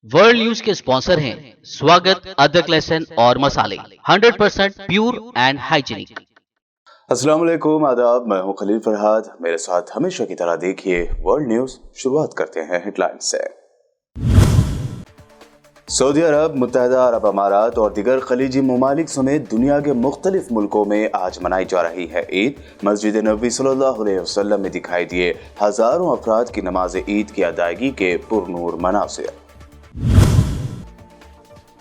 World news के sponsor हैं स्वागत, अदरक, लहसुन और मसाले 100% प्योर एंड हाइजीनिक। अस्सलाम वालेकुम, आदाब। मैं हूं खलील फरहाद। मेरे साथ हमेशा की तरह देखिए वर्ल्ड न्यूज। शुरुआत करते हैं हेडलाइन से। सऊदी अरब, मुत्तहिदा अरब अमारात और दीगर खलीजी ममालिक समेत दुनिया के मुख्तलिफ मुल्कों में आज मनाई जा रही है ईद। मस्जिद नबी सल्लल्लाहु अलैहि वसल्लम में दिखाई दिए हजारों अफराद की नमाज ईद की अदायगी के पुरनूर मनाज़िर।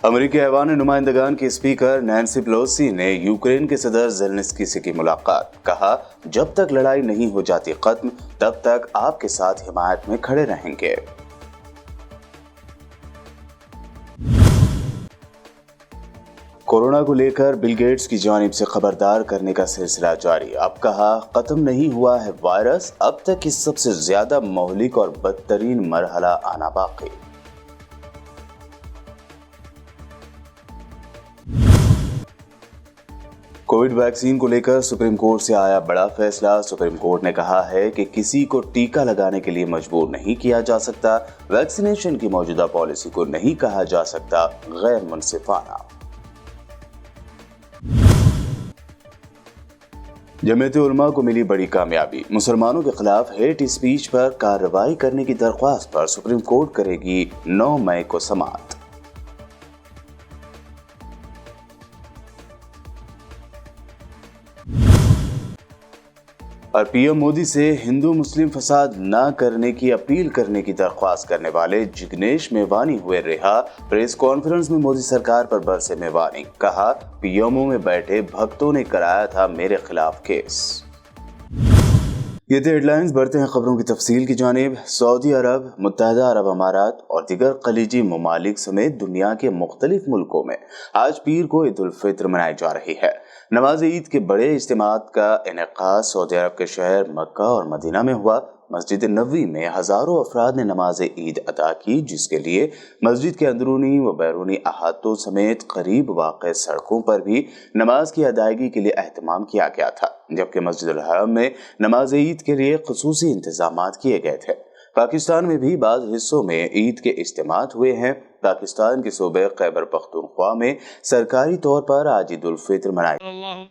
अमेरिकी ऐवान नुमाइंदगान की स्पीकर नैन्सी पेलोसी ने यूक्रेन के सदर ज़ेलेंस्की से की मुलाकात। कहा, जब तक लड़ाई नहीं हो जाती खत्म, तब तक आपके साथ हिमायत में खड़े रहेंगे। कोरोना को लेकर बिल गेट्स की जानिब से खबरदार करने का सिलसिला जारी। अब कहा, खत्म नहीं हुआ है वायरस, अब तक इस सबसे ज्यादा महलिक और बदतरीन मरहला आना बाकी। कोविड वैक्सीन को लेकर सुप्रीम कोर्ट से आया बड़ा फैसला। सुप्रीम कोर्ट ने कहा है कि किसी को टीका लगाने के लिए मजबूर नहीं किया जा सकता। वैक्सीनेशन की मौजूदा पॉलिसी को नहीं कहा जा सकता गैर मुनसिफाना। जमीयत उलमा को मिली बड़ी कामयाबी। मुसलमानों के खिलाफ हेट स्पीच पर कार्रवाई करने की दरख्वास्त पर सुप्रीम कोर्ट करेगी 9 मई को समाअत। और पीएम मोदी से हिंदू मुस्लिम फसाद न करने की अपील करने की दरख्वास्त करने वाले जिग्नेश मेवानी हुए रिहा। प्रेस कॉन्फ्रेंस में मोदी सरकार पर बरसे मेवानी। कहा, पीएमओ में बैठे भक्तों ने कराया था मेरे खिलाफ केस। ये थे हेडलाइंस। बढ़ते हैं खबरों की तफसील की जानिब। सऊदी अरब, मुत्तहिदा अरब अमारात और दीगर खलीजी ममालिक समेत दुनिया के मुख्तलिफ मुल्कों में आज पीर को ईद उल फित्र मनाई जा रही है। नमाज ईद के बड़े इज्तिमात का इनेकाद सऊदी अरब के शहर मक्का और मदीना में हुआ। मस्जिद नबवी में हजारों अफराद ने नमाज ईद अदा की, जिसके लिए मस्जिद के अंदरूनी व बैरूनी अहातों समेत करीब वाक़े सड़कों पर भी नमाज की अदायगी के लिए एहतमाम किया गया था। जबकि मस्जिद अल हरम में नमाज ईद के लिए खुसूसी इंतजामात किए गए थे। पाकिस्तान में भी बाज़ हिस्सों में ईद के इज्तिमात हुए हैं। पाकिस्तान के सूबे खैबर पख्तूनख्वा में सरकारी तौर पर आज ईद उल फित्र मनाई।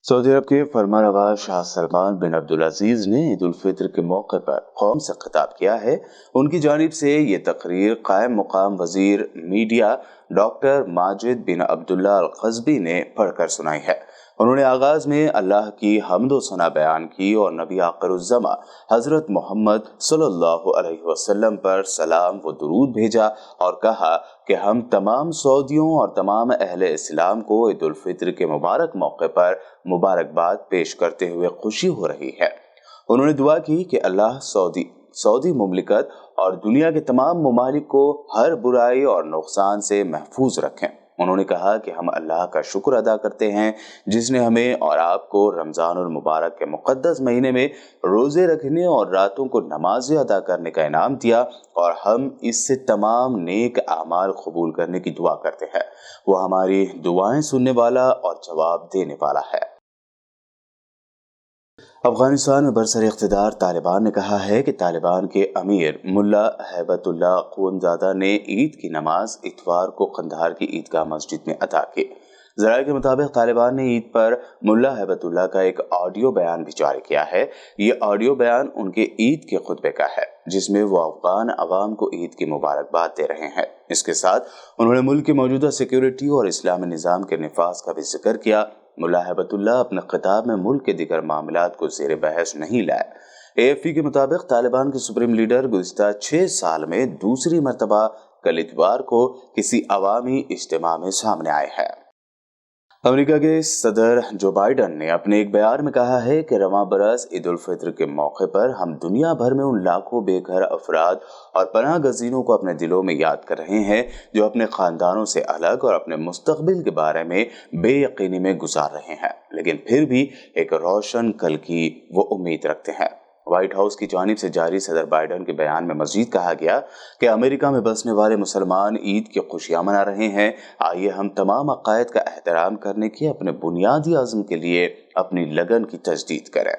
सऊदी अरब के फरमानरवा शाह सलमान बिन अब्दुल अजीज ने ईद उल फित्र के मौके पर कौम से खिताब किया है। उनकी जानिब से ये तकरीर कायम मुकाम वजीर मीडिया डॉक्टर माजिद बिन अब्दुल्ला अल क़ज़्बी ने पढ़कर सुनाई है। انہوں نے آغاز میں اللہ کی حمد و ثنا بیان کی اور نبی آخر الزماں حضرت محمد صلی اللہ علیہ وسلم پر سلام و درود بھیجا اور کہا کہ ہم تمام سعودیوں اور تمام اہل اسلام کو عید الفطر کے مبارک موقع پر مبارکباد پیش کرتے ہوئے خوشی ہو رہی ہے۔ انہوں نے دعا کی کہ اللہ سعودی مملکت اور دنیا کے تمام ممالک کو ہر برائی اور نقصان سے محفوظ رکھیں۔ انہوں نے کہا کہ ہم اللہ کا شکر ادا کرتے ہیں جس نے ہمیں اور آپ کو رمضان المبارک کے مقدس مہینے میں روزے رکھنے اور راتوں کو نمازیں ادا کرنے کا انعام دیا، اور ہم اس سے تمام نیک اعمال قبول کرنے کی دعا کرتے ہیں۔ وہ ہماری دعائیں سننے والا اور جواب دینے والا ہے۔ افغانستان میں برسر اقتدار طالبان نے کہا ہے کہ طالبان کے امیر ملا ہیبت اللہ اخونزادہ نے عید کی نماز اتوار کو قندھار کی عیدگاہ مسجد میں ادا کی۔ ذرائع کے مطابق طالبان نے عید پر ملا ہیبت اللہ کا ایک آڈیو بیان بھی جاری کیا ہے۔ یہ آڈیو بیان ان کے عید کے خطبے کا ہے جس میں وہ افغان عوام کو عید کی مبارکباد دے رہے ہیں۔ اس کے ساتھ انہوں نے ملک کے موجودہ سیکیورٹی اور اسلامی نظام کے نفاذ کا بھی ذکر کیا۔ ملا ہیبت اللہ اپنے خطاب میں ملک کے دیگر معاملات کو زیر بحث نہیں لائے۔ AFP کے مطابق طالبان کے سپریم لیڈر گزشتہ 6 سال میں دوسری مرتبہ کل اتوار کو کسی عوامی اجتماع میں سامنے آئے ہیں۔ امریکہ کے صدر جو بائیڈن نے اپنے ایک بیان میں کہا ہے کہ رواں برس عید الفطر کے موقع پر ہم دنیا بھر میں ان لاکھوں بے گھر افراد اور پناہ گزینوں کو اپنے دلوں میں یاد کر رہے ہیں جو اپنے خاندانوں سے الگ اور اپنے مستقبل کے بارے میں بے یقینی میں گزار رہے ہیں، لیکن پھر بھی ایک روشن کل کی وہ امید رکھتے ہیں۔ وائٹ ہاؤس کی جانب سے جاری صدر بائیڈن کے بیان میں مزید کہا گیا کہ امریکہ میں بسنے والے مسلمان عید کی خوشیاں منا رہے ہیں۔ آئیے ہم تمام عقائد کا احترام کرنے کے اپنے بنیادی عزم کے لیے اپنی لگن کی تجدید کریں۔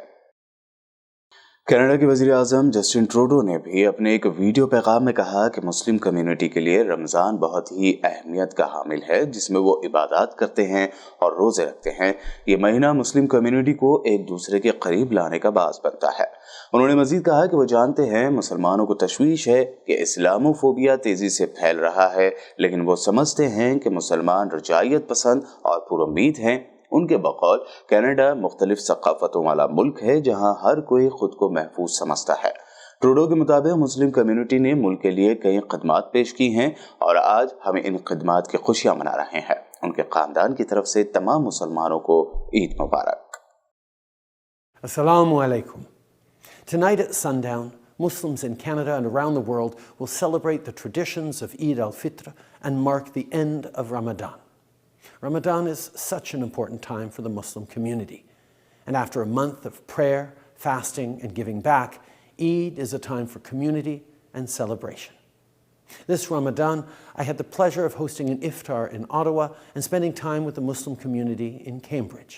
کینیڈا کے وزیر اعظم جسٹن ٹروڈو نے بھی اپنے ایک ویڈیو پیغام میں کہا کہ مسلم کمیونٹی کے لیے رمضان بہت ہی اہمیت کا حامل ہے جس میں وہ عبادات کرتے ہیں اور روزے رکھتے ہیں۔ یہ مہینہ مسلم کمیونٹی کو ایک دوسرے کے قریب لانے کا باعث بنتا ہے۔ انہوں نے مزید کہا کہ وہ جانتے ہیں مسلمانوں کو تشویش ہے کہ اسلاموفوبیا تیزی سے پھیل رہا ہے، لیکن وہ سمجھتے ہیں کہ مسلمان رجاعیت پسند اور پر امید ہیں۔ ان کے بقول کینیڈا مختلف ثقافتوں والا ملک ہے جہاں ہر کوئی خود کو محفوظ سمجھتا ہے۔ ٹروڈو کے مطابق مسلم کمیونٹی نے ملک کے لیے کئی خدمات پیش کی ہیں اور آج ہم ان خدمات کی خوشیاں منا رہے ہیں۔ ان کے خاندان کی طرف سے تمام مسلمانوں کو عید مبارک۔ Assalamu alaikum. Tonight at sundown, Muslims in Canada and around the world will celebrate the traditions of Eid al-Fitr and mark the end of Ramadan. Ramadan is such an important time for the Muslim community. And after a month of prayer, fasting, and giving back, Eid is a time for community and celebration. This Ramadan, I had the pleasure of hosting an iftar in Ottawa and spending time with the Muslim community in Cambridge.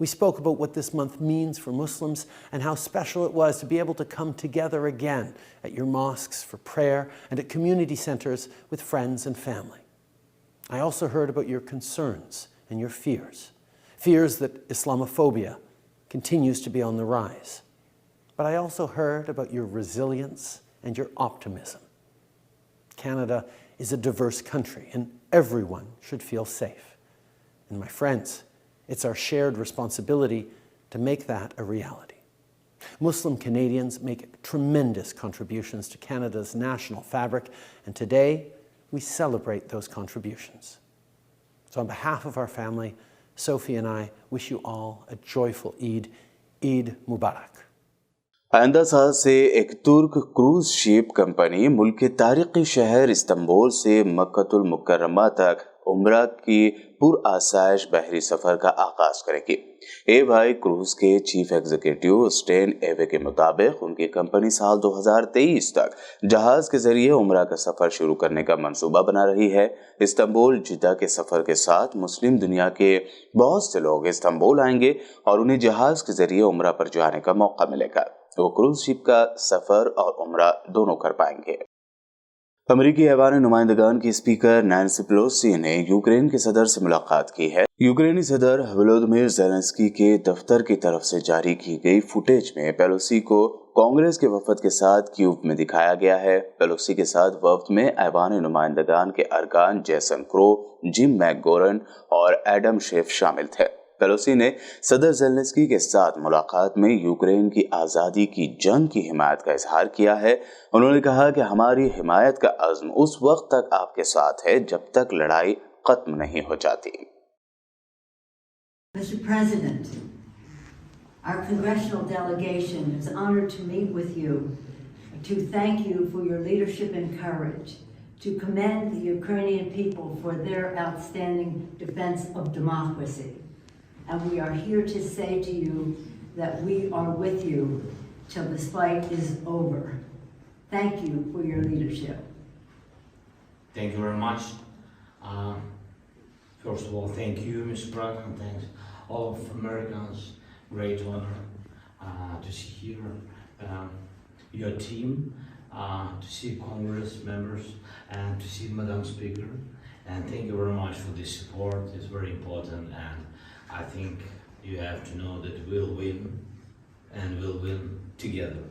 We spoke about what this month means for Muslims and how special it was to be able to come together again at your mosques for prayer and at community centers with friends and family. I also heard about your concerns and your fears that Islamophobia continues to be on the rise. But I also heard about your resilience and your optimism. Canada is a diverse country and everyone should feel safe. And my friends, it's our shared responsibility to make that a reality. Muslim Canadians make tremendous contributions to Canada's national fabric, and today we celebrate those contributions. So on behalf of our family, Sophie and I wish you all a joyful Eid. Eid Mubarak. آئندہ سال سے ایک ترک cruise شپ company ملک کے تاریخی شہر Istanbul سے مکہ المکرمہ تک عمرہ کی پرآسائش بحری سفر کا آغاز کرے گی۔ اے وائی کروز کے چیف ایگزیکٹو اسٹین ایوے کے مطابق ان کی کمپنی سال 2023 تک جہاز کے ذریعے عمرہ کا سفر شروع کرنے کا منصوبہ بنا رہی ہے۔ استنبول جدہ کے سفر کے ساتھ مسلم دنیا کے بہت سے لوگ استنبول آئیں گے اور انہیں جہاز کے ذریعے عمرہ پر جانے کا موقع ملے گا۔ وہ کروز شپ کا سفر اور عمرہ دونوں کر پائیں گے۔ امریکی ایوان نمائندگان کی اسپیکر نینسی پیلوسی نے یوکرین کے صدر سے ملاقات کی ہے۔ یوکرینی صدر ولودیمیر زیلنسکی کے دفتر کی طرف سے جاری کی گئی فوٹیج میں پیلوسی کو کانگریس کے وفد کے ساتھ کیوب میں دکھایا گیا ہے۔ پیلوسی کے ساتھ وفد میں ایوان نمائندگان کے ارکان جیسن کرو، جم میک گورن اور ایڈم شیف شامل تھے۔ پیلوسی نے صدر زیلنسکی کے ساتھ ملاقات میں یوکرین کی آزادی کی جنگ کی حمایت کا اظہار کیا ہے. انہوں نے کہا کہ ہماری حمایت کا عزم اس وقت تک آپ کے ساتھ ہے جب تک لڑائی ختم نہیں ہو جاتی. Mr. President, our congressional delegation is honored to meet with you, to thank you for your leadership and courage, to commend the Ukrainian people for their outstanding defense of democracy. And we are here to say to you that we are with you till this fight is over. Thank you for your leadership. Thank you very much. First of all, thank you, Mr. President. Thanks all of Americans. Great honor to see here your team, to see Congress members, and to see Madam Speaker. And thank you very much for this support. It's very important, and I think you have to know that we'll win, and we'll win together.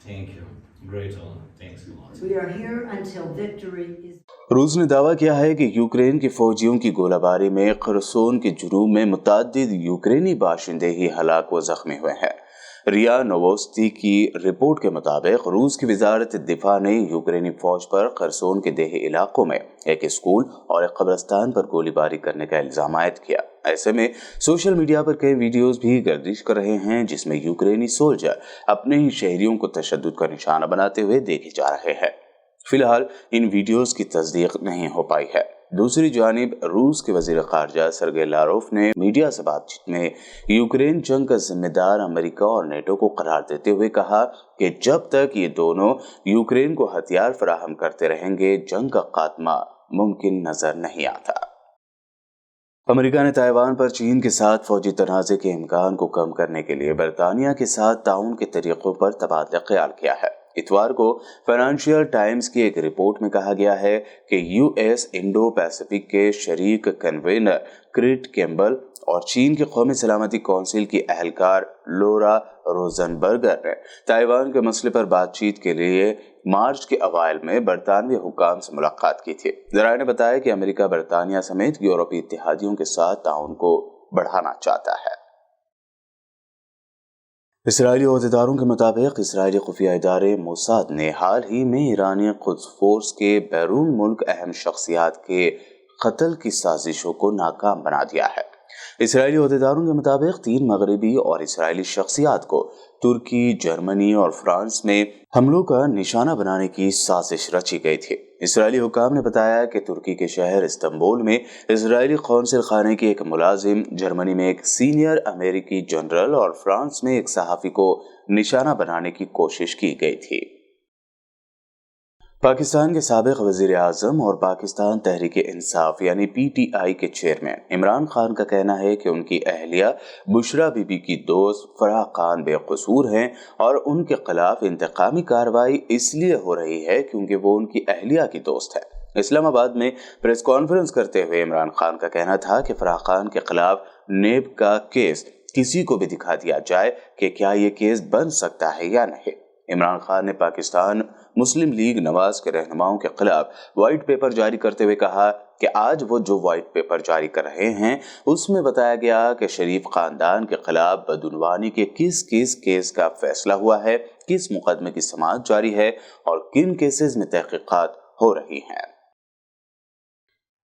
Thank you. Great honor. Thanks a lot. We are here until victory is. روس نے دعویٰ کیا ہے کہ Ukraine کے فوجیوں کی گولہ باری میں خرسون کے جنوب میں متعدد یوکرینی باشندے ہی ہلاک و زخمی ہوئے ہیں. ریا نووستی کی رپورٹ کے مطابق روس کی وزارت دفاع نے یوکرینی فوج پر خرسون کے دیہی علاقوں میں ایک اسکول اور ایک قبرستان پر گولی باری کرنے کا الزام عائد کیا. ایسے میں سوشل میڈیا پر کئی ویڈیوز بھی گردش کر رہے ہیں جس میں یوکرینی سولجر اپنے ہی شہریوں کو تشدد کا نشانہ بناتے ہوئے دیکھے جا رہے ہیں. فی الحال ان ویڈیوز کی تصدیق نہیں ہو پائی ہے. دوسری جانب روس کے وزیر خارجہ سرگئی لاروف نے میڈیا سے بات چیت میں یوکرین جنگ کا ذمہ دار امریکہ اور نیٹو کو قرار دیتے ہوئے کہا کہ جب تک یہ دونوں یوکرین کو ہتھیار فراہم کرتے رہیں گے جنگ کا خاتمہ ممکن نظر نہیں آتا. امریکہ نے تائیوان پر چین کے ساتھ فوجی تنازع کے امکان کو کم کرنے کے لیے برطانیہ کے ساتھ تعاون کے طریقوں پر تبادلہ خیال کیا ہے. اتوار کو فائنانشل ٹائمز کی ایک رپورٹ میں کہا گیا ہے کہ یو ایس انڈو پیسفک کے شریک کنوینر کرٹ کیمبل اور چین کے قومی سلامتی کونسل کی اہلکار لورا روزنبرگر نے تائیوان کے مسئلے پر بات چیت کے لیے مارچ کے اوائل میں برطانوی حکام سے ملاقات کی تھی. ذرائع نے بتایا کہ امریکہ برطانیہ سمیت یورپی اتحادیوں کے ساتھ تعاون کو بڑھانا چاہتا ہے. اسرائیلی عہدیداروں کے مطابق اسرائیلی خفیہ ادارے موساد نے حال ہی میں ایرانی قدس فورس کے بیرون ملک اہم شخصیات کے قتل کی سازشوں کو ناکام بنا دیا ہے. اسرائیلی عہدیداروں کے مطابق 3 مغربی اور اسرائیلی شخصیات کو ترکی، جرمنی اور فرانس میں حملوں کا نشانہ بنانے کی سازش رچی گئی تھی. اسرائیلی حکام نے بتایا کہ ترکی کے شہر استنبول میں اسرائیلی قونصل خانے کے ایک ملازم، جرمنی میں ایک سینئر امریکی جنرل اور فرانس میں ایک صحافی کو نشانہ بنانے کی کوشش کی گئی تھی. پاکستان کے سابق وزیر اعظم اور پاکستان تحریک انصاف یعنی پی ٹی آئی کے چیئرمین عمران خان کا کہنا ہے کہ ان کی اہلیہ بشرا بی بی کی دوست فرح خان بے قصور ہیں اور ان کے خلاف انتقامی کارروائی اس لیے ہو رہی ہے کیونکہ وہ ان کی اہلیہ کی دوست ہے. اسلام آباد میں پریس کانفرنس کرتے ہوئے عمران خان کا کہنا تھا کہ فرح خان کے خلاف نیب کا کیس کسی کو بھی دکھا دیا جائے کہ کیا یہ کیس بن سکتا ہے یا نہیں. عمران خان نے پاکستان مسلم لیگ نواز کے رہنماؤں کے خلاف وائٹ پیپر جاری کرتے ہوئے کہا کہ آج وہ جو وائٹ پیپر جاری کر رہے ہیں اس میں بتایا گیا کہ شریف خاندان کے خلاف بدعنوانی کے کس کیس کا فیصلہ ہوا ہے، کس مقدمے کی سماعت جاری ہے اور کن کیسز میں تحقیقات ہو رہی ہیں.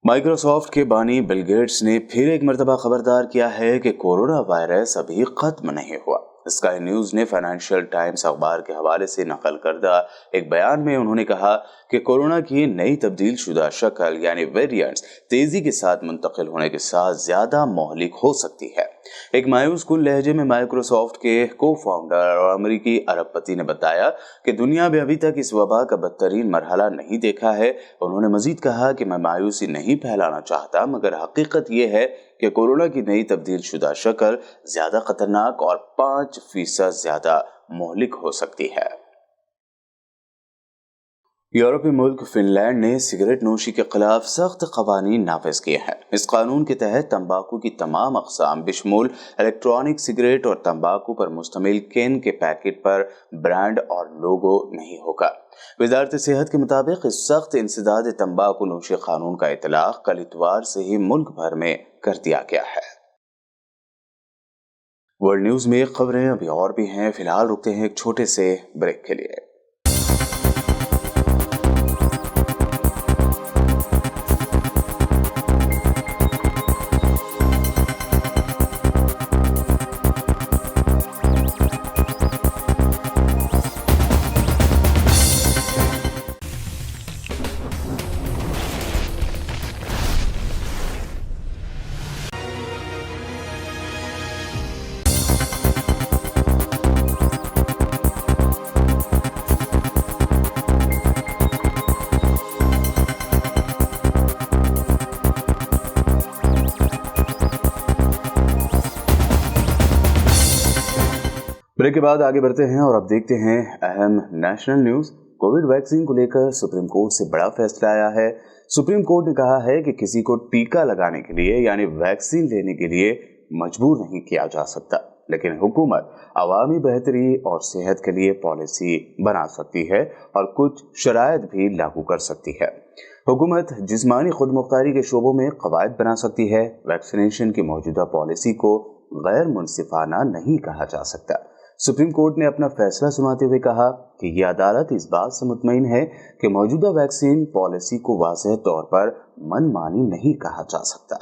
مائیکروسافٹ کے بانی بل گیٹس نے پھر ایک مرتبہ خبردار کیا ہے کہ کورونا وائرس ابھی ختم نہیں ہوا. اسکائی نیوز نے فائنانشل ٹائمز اخبار کے حوالے سے نقل کردہ ایک بیان میں انہوں نے کہا کہ کورونا کی نئی تبدیل شدہ شکل یعنی ویریانٹس تیزی کے ساتھ منتقل ہونے کے ساتھ زیادہ مہلک ہو سکتی ہے. ایک مایوس کن لہجے میں مائیکروسافٹ کے کو فاؤنڈر اور امریکی ارب پتی نے بتایا کہ دنیا میں ابھی تک اس وبا کا بدترین مرحلہ نہیں دیکھا ہے. انہوں نے مزید کہا کہ میں مایوسی نہیں پھیلانا چاہتا مگر حقیقت یہ ہے کہ کورونا کی نئی تبدیل شدہ شکل زیادہ خطرناک اور 5% زیادہ مہلک ہو سکتی ہے. یورپی ملک فن لینڈ نے سگریٹ نوشی کے خلاف سخت قوانین نافذ کیے ہیں. اس قانون کے تحت تمباکو کی تمام اقسام بشمول الیکٹرانک سگریٹ اور تمباکو پر مشتمل کین کے پیکٹ پر برانڈ اور لوگو نہیں ہوگا. وزارت صحت کے مطابق اس سخت انسداد تمباکو نوشی قانون کا اطلاق کل اتوار سے ہی ملک بھر میں کر دیا گیا ہے. वर्ल्ड न्यूज में खबरें अभी और भी हैं, फिलहाल रुकते हैं एक छोटे से ब्रेक के लिए। ब्रेक के बाद आगे बढ़ते हैं और अब देखते हैं अहम नेशनल न्यूज। कोविड वैक्सीन को लेकर सुप्रीम कोर्ट से बड़ा फैसला आया है। सुप्रीम कोर्ट ने कहा है कि किसी को टीका लगाने के लिए यानी वैक्सीन लेने के लिए मजबूर नहीं किया जा सकता, लेकिन हुकूमत अवामी बेहतरी और सेहत के लिए पॉलिसी बना सकती है और कुछ शराइत भी लागू कर सकती है। हुकूमत जिस्मानी खुद मुख्तारी के शोबों में कवायद बना सकती है। वैक्सीनेशन की मौजूदा पॉलिसी को गैर मुनसिफाना नहीं कहा जा सकता। सुप्रीम कोर्ट ने अपना फैसला सुनाते हुए कहा कि यह अदालत इस बात से मुतमईन है कि मौजूदा वैक्सीन पॉलिसी को वाज़ेह तौर पर मनमानी नहीं कहा जा सकता।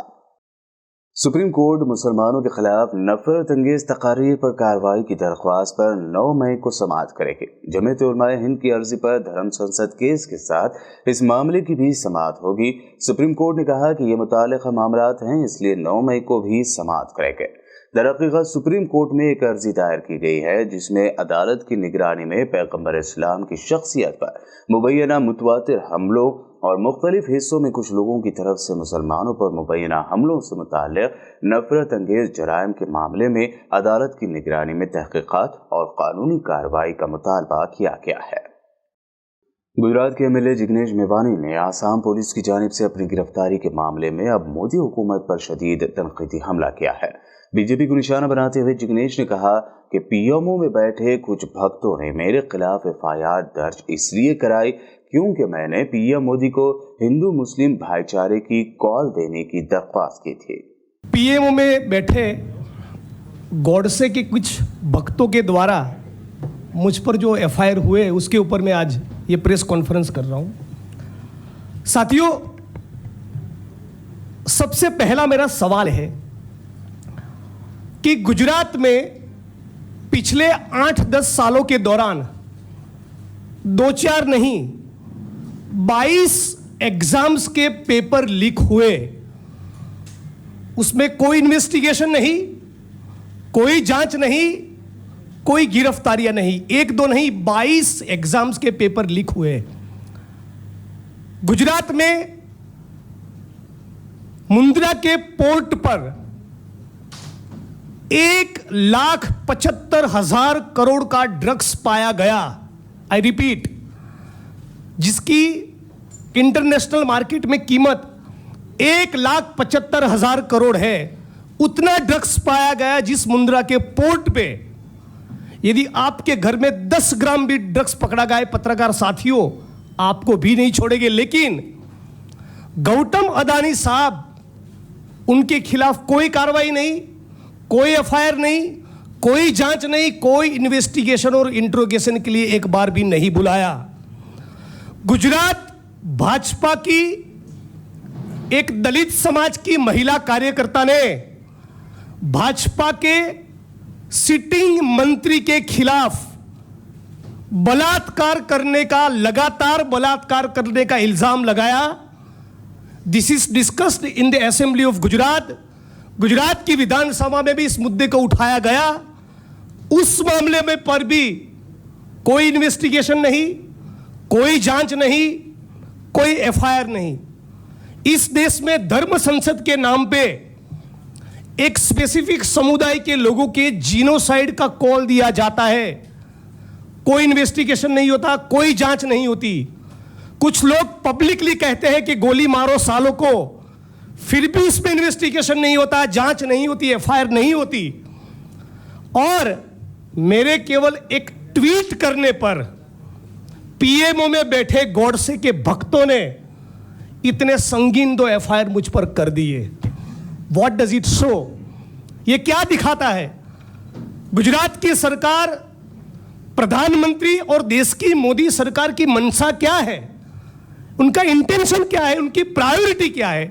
सुप्रीम कोर्ट मुसलमानों के खिलाफ नफरत अंगेज तकारीर पर कार्रवाई की दरख्वास्त पर 9 मई को समाअत करेगी। जमीयत उलमाए हिंद की अर्जी पर धर्म संसद केस के साथ इस मामले की भी समाअत होगी। सुप्रीम कोर्ट ने कहा कि ये मुताल्लिक़ा मामलात हैं, इसलिए 9 मई को भी समाअत करेंगे। दरअसल सुप्रीम कोर्ट में एक अर्जी दायर की गई है जिसमें अदालत की निगरानी में पैगंबर इस्लाम की शख्सियत पर मुबैना मुतवातिर हमलों और मुख्तलिफ हिस्सों में कुछ लोगों की तरफ से मुसलमानों पर मुबैना हमलों से मुताल्लिक़ नफरत अंगेज जराइम के मामले में अदालत की निगरानी में तहकीकात और कानूनी कार्रवाई का मुतालबा किया गया है। गुजरात के एमएलए जिग्नेश मेवानी ने आसाम पुलिस की जानिब से अपनी गिरफ्तारी के मामले में अब मोदी हुकूमत पर शदीद तनकीदी हमला किया है। बीजेपी को निशाना बनाते हुए जिग्नेश ने कहा कि पीएमओ में बैठे कुछ भक्तों ने मेरे खिलाफ एफआईआर दर्ज इसलिए कराई क्योंकि मैंने पीएम मोदी को हिंदू मुस्लिम भाईचारे की कॉल देने की दरख्वास्त की थी। पीएमओ में बैठे गॉडसे के कुछ भक्तों के द्वारा मुझ पर जो एफआईआर हुए उसके ऊपर मैं आज ये प्रेस कॉन्फ्रेंस कर रहा हूं। साथियों, सबसे पहला मेरा सवाल है कि गुजरात में पिछले 8-10 सालों के दौरान 2-4 नहीं 22 एग्जाम्स के पेपर लीक हुए, उसमें कोई इन्वेस्टिगेशन नहीं, कोई जांच नहीं, कोई गिरफ्तारियां नहीं। 1-2 नहीं 22 एग्जाम्स के पेपर लीक हुए। गुजरात में मुंद्रा के पोर्ट पर 1,75,000 करोड़ का ड्रग्स पाया गया। आई रिपीट, जिसकी इंटरनेशनल मार्केट में कीमत 1,75,000 करोड़ है, उतना ड्रग्स पाया गया जिस मुंद्रा के पोर्ट पे। यदि आपके घर में 10 ग्राम भी ड्रग्स पकड़ा गया, पत्रकार साथियों, आपको भी नहीं छोड़ेंगे। लेकिन गौतम अदानी साहब, उनके खिलाफ कोई कार्रवाई नहीं, कोई एफआईआर नहीं, कोई जांच नहीं, कोई इन्वेस्टिगेशन और इंट्रोगेशन के लिए एक बार भी नहीं बुलाया। गुजरात भाजपा की एक दलित समाज की महिला कार्यकर्ता ने भाजपा के सिटिंग मंत्री के खिलाफ बलात्कार करने का, लगातार बलात्कार करने का इल्जाम लगाया। This is discussed in the assembly of Gujarat. Gujarat की विधानसभा में भी इस मुद्दे को उठाया गया। उस मामले में पर भी कोई इन्वेस्टिगेशन नहीं, कोई जांच नहीं, कोई एफआईआर नहीं। इस देश में धर्म संसद के नाम पे एक स्पेसिफिक समुदाय के लोगों के जीनोसाइड का कॉल दिया जाता है, कोई इन्वेस्टिगेशन नहीं होता, कोई जांच नहीं होती। कुछ लोग पब्लिकली कहते हैं कि गोली मारो सालों को, फिर भी इसमें इन्वेस्टिगेशन नहीं होता, जांच नहीं होती, एफआईआर नहीं होती। और मेरे केवल एक ट्वीट करने पर पीएमओ में बैठे गॉडसे के भक्तों ने इतने संगीन 2 एफआईआर मुझ पर कर दिए। What does it show? ये क्या दिखाता है? गुजरात की सरकार, प्रधानमंत्री और देश की मोदी सरकार की मंशा क्या है, उनका इंटेंशन क्या है, उनकी प्रायोरिटी क्या है।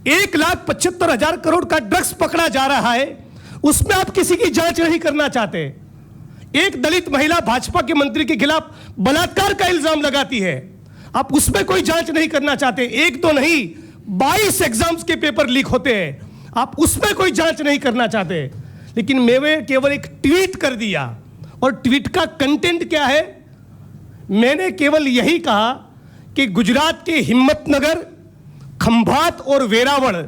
1,75,000 करोड़ का ड्रग्स पकड़ा जा रहा है, उसमें आप किसी की जांच नहीं करना चाहते। एक दलित महिला भाजपा के मंत्री के खिलाफ बलात्कार का इल्जाम लगाती है, आप उसमें कोई जांच नहीं करना चाहते। एक तो नहीं 22 एग्जाम्स के पेपर लीक होते हैं, आप उसमें कोई जांच नहीं करना चाहते। लेकिन मैंने केवल एक ट्वीट कर दिया, और ट्वीट का कंटेंट क्या है, मैंने केवल यही कहा कि गुजरात के हिम्मतनगर, खंभात और वेरावल,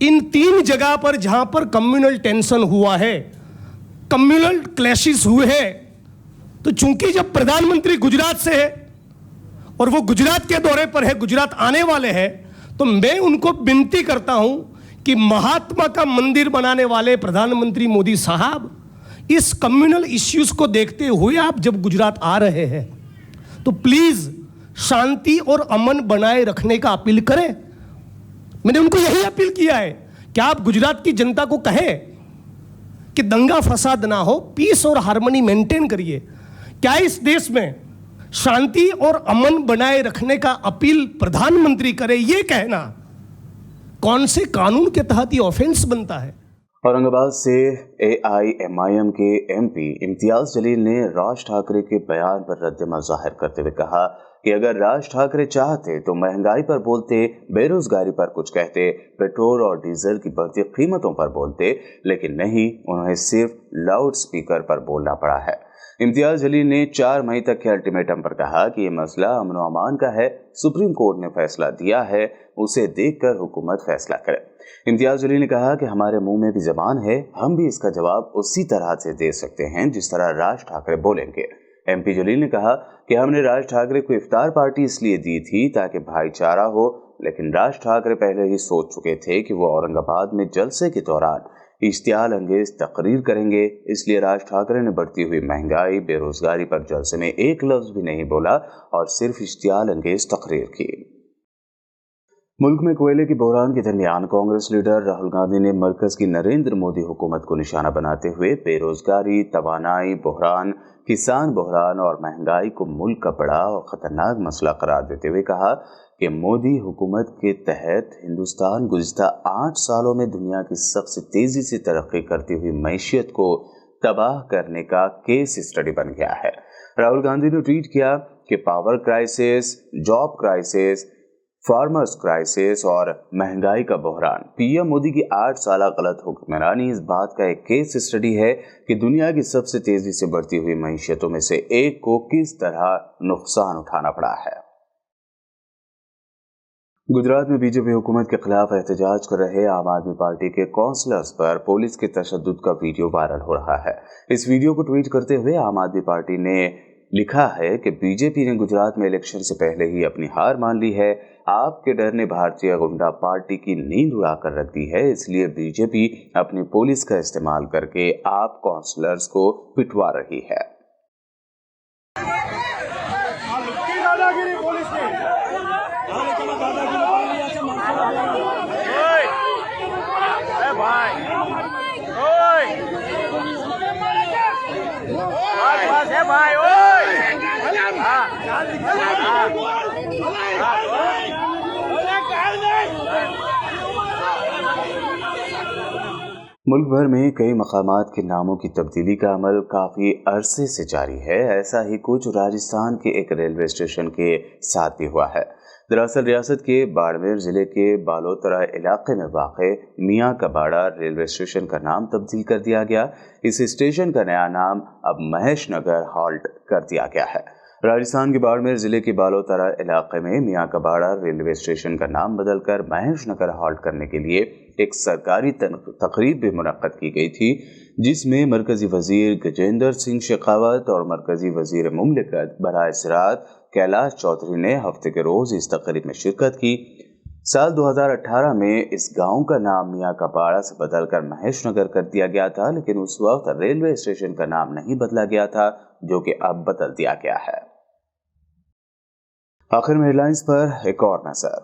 इन 3 जगह पर जहां पर कम्युनल टेंशन हुआ है, कम्युनल क्लैशेस हुए हैं, तो चूंकि जब प्रधानमंत्री गुजरात से है और वो गुजरात के दौरे पर है, गुजरात आने वाले हैं, तो मैं उनको विनती करता हूं कि महात्मा का मंदिर बनाने वाले प्रधानमंत्री मोदी साहब, इस कम्युनल इश्यूज को देखते हुए आप जब गुजरात आ रहे हैं तो प्लीज शांति और अमन बनाए रखने का अपील करें। मैंने उनको यही अपील किया है कि आप गुजरात की जनता को कहें कि दंगा फसाद ना हो, पीस और हार्मनी मेंटेन करिए। क्या इस देश में शांति और अमन बनाए रखने का अपील प्रधानमंत्री करे, ये कहना कौन से कानून के तहत ये ऑफेंस बनता है। औरंगाबाद से AIMIM के MP इम्तियाज जलील ने राज ठाकरे के बयान पर रद्द-ए-अमल जाहिर करते हुए कहा कि अगर राज ठाकरे चाहते तो महंगाई पर बोलते, बेरोजगारी पर कुछ कहते, पेट्रोल और डीजल की बढ़ती कीमतों पर बोलते, लेकिन नहीं, उन्हें सिर्फ लाउड स्पीकर पर बोलना पड़ा है। इम्तियाज जलील ने 4 मई तक के अल्टीमेटम पर कहा कि ये मसला अमन व अमान का है, सुप्रीम कोर्ट ने फैसला दिया है, उसे देखकर हुकूमत फैसला करे। इम्तियाज जलील ने कहा कि हमारे मुंह में भी जबान है, हम भी इसका जवाब उसी तरह से दे सकते हैं जिस तरह राज ठाकरे बोलेंगे। MP जलील ने कहा कि हमने राज ठाकरे को इफ्तार पार्टी इसलिए दी थी ताकि भाईचारा हो, लेकिन राज ठाकरे पहले ही सोच चुके थे कि वो औरंगाबाद में जलसे के दौरान इश्तियाल अंगेज तकरीर करेंगे, इसलिए राज ठाकरे ने बढ़ती हुई महंगाई, बेरोजगारी पर जलसे में एक लफ्ज भी नहीं बोला और सिर्फ इश्तियाल अंगेज तकरीर की। मुल्क में कोयले की बहरान के दरमियान कांग्रेस लीडर राहुल गांधी ने मरकज की नरेंद्र मोदी हुकूमत को निशाना बनाते हुए बेरोजगारी, तवानाई बहरान, किसान बहरान और महंगाई को मुल्क का बड़ा और खतरनाक मसला करार देते हुए कहा कि मोदी हुकूमत के तहत हिंदुस्तान गुज़िश्ता 8 सालों में दुनिया की सबसे तेजी से तरक्की करती हुई मैशियत को तबाह करने का केस स्टडी बन गया है। राहुल गांधी ने ट्वीट किया कि power crisis, job crisis, farmers crisis और महंगाई का बहरान, पीएम मोदी की 8 साल गलत हुक्मरानी इस बात का एक केस स्टडी है कि दुनिया की सबसे तेजी से बढ़ती हुई मैशियतों में से एक को किस तरह नुकसान उठाना पड़ा है। गुजरात में बीजेपी हुकूमत के खिलाफ एहतजाज कर रहे आम आदमी पार्टी के काउंसलर्स पर पुलिस के तशद्दुद का वीडियो वायरल हो रहा है। इस वीडियो को ट्वीट करते हुए आम आदमी पार्टी ने लिखा है कि बीजेपी ने गुजरात में इलेक्शन से पहले ही अपनी हार मान ली है। आपके डर ने भारतीय गुंडा पार्टी की नींद उड़ाकर रख दी है, इसलिए बीजेपी अपनी पुलिस का इस्तेमाल करके आप काउंसलर्स को पिटवा रही है। मुल्क भर में कई मकामात के नामों की तब्दीली का अमल काफ़ी अरसे से जारी है। ऐसा ही कुछ राजस्थान के एक रेलवे स्टेशन के साथ भी हुआ है। दरअसल रियासत के बाड़मेर ज़िले के बालोतरा इलाके में वाक़े मियाँ का बाड़ा रेलवे स्टेशन का नाम तब्दील कर दिया गया। इस स्टेशन का नया नाम अब महेश नगर हॉल्ट कर दिया गया है। राजस्थान के बाड़मेर ज़िले के बालोतरा इलाके में मियाँ का बाड़ा रेलवे स्टेशन का नाम बदलकर महेश नगर हॉल्ट करने के लिए एक सरकारी तकरीब भी मुनक्कद की गई थी, जिसमें मरकज़ी वज़ीर गजेंद्र सिंह शेखावत और मरकज़ी वज़ीर मुमलिकत बराए सिरात कैलाश चौधरी ने हफ्ते के रोज़ इस तकरीब में शिरकत की। साल 2018 में इस गांव का नाम मियाँ का बाड़ा से बदलकर महेश नगर कर दिया गया था, लेकिन उस वक्त रेलवे स्टेशन का नाम नहीं बदला गया था, जो कि अब बदल दिया गया है। आखिर में हेडलाइंस पर एक और नजर।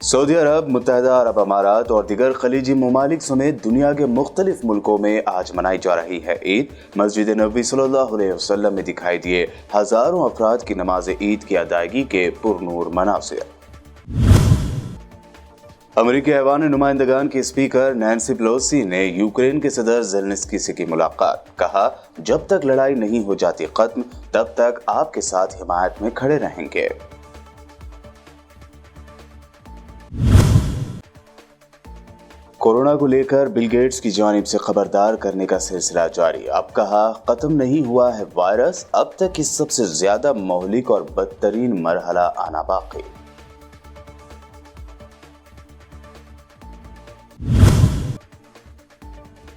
सऊदी अरब, मुत्तहिदा अरब अमारात और दिगर खलीजी ममालिक समेत दुनिया के मुख्तलिफ मुल्कों में आज मनाई जा रही है ईद। मस्जिद नबी सल्लल्लाहु अलैहि वसल्लम में दिखाई दिए हजारों अफराद की नमाज ईद की अदायगी के पुरनूर मनासिर। अमेरिकी ऐवान नुमाइंदगान की स्पीकर नैन्सी पेलोसी ने यूक्रेन के सदर ज़ेलेंस्की से की मुलाकात। कहा, जब तक लड़ाई नहीं हो जाती खत्म, तब तक आपके साथ हिमायत में खड़े रहेंगे। कोरोना को लेकर बिल गेट्स की जानिब से खबरदार करने का सिलसिला जारी। अब कहा, खत्म नहीं हुआ है वायरस, अब तक इस सबसे ज्यादा मौलिक और बदतरीन मरहला आना बाकी।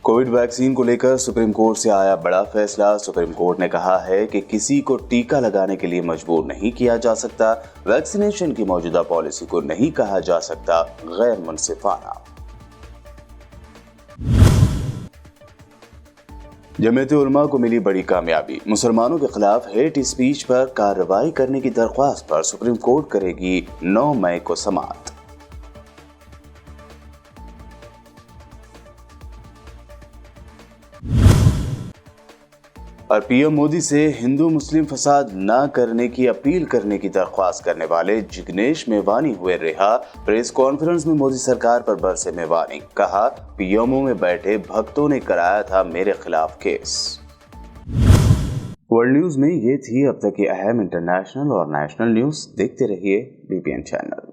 कोविड वैक्सीन को लेकर सुप्रीम कोर्ट से आया बड़ा फैसला। सुप्रीम कोर्ट ने कहा है कि किसी को टीका लगाने के लिए मजबूर नहीं किया जा सकता। वैक्सीनेशन की मौजूदा पॉलिसी को नहीं कहा जा सकता गैर मुनसिफाना। जमीयत उलमा को मिली बड़ी कामयाबी। मुसलमानों के खिलाफ हेट स्पीच पर कार्रवाई करने की दरख्वास्त पर सुप्रीम कोर्ट करेगी 9 मई को समाअत। और पीएम मोदी से हिंदू मुस्लिम फसाद न करने की अपील करने की दरख्वास्त करने वाले जिग्नेश मेवानी हुए रिहा। प्रेस कॉन्फ्रेंस में मोदी सरकार पर बरसे मेवानी। कहा, पीएमओ में बैठे भक्तों ने कराया था मेरे खिलाफ केस। वर्ल्ड न्यूज में ये थी अब तक की अहम इंटरनेशनल और नेशनल न्यूज। देखते रहिए बीपीएन चैनल।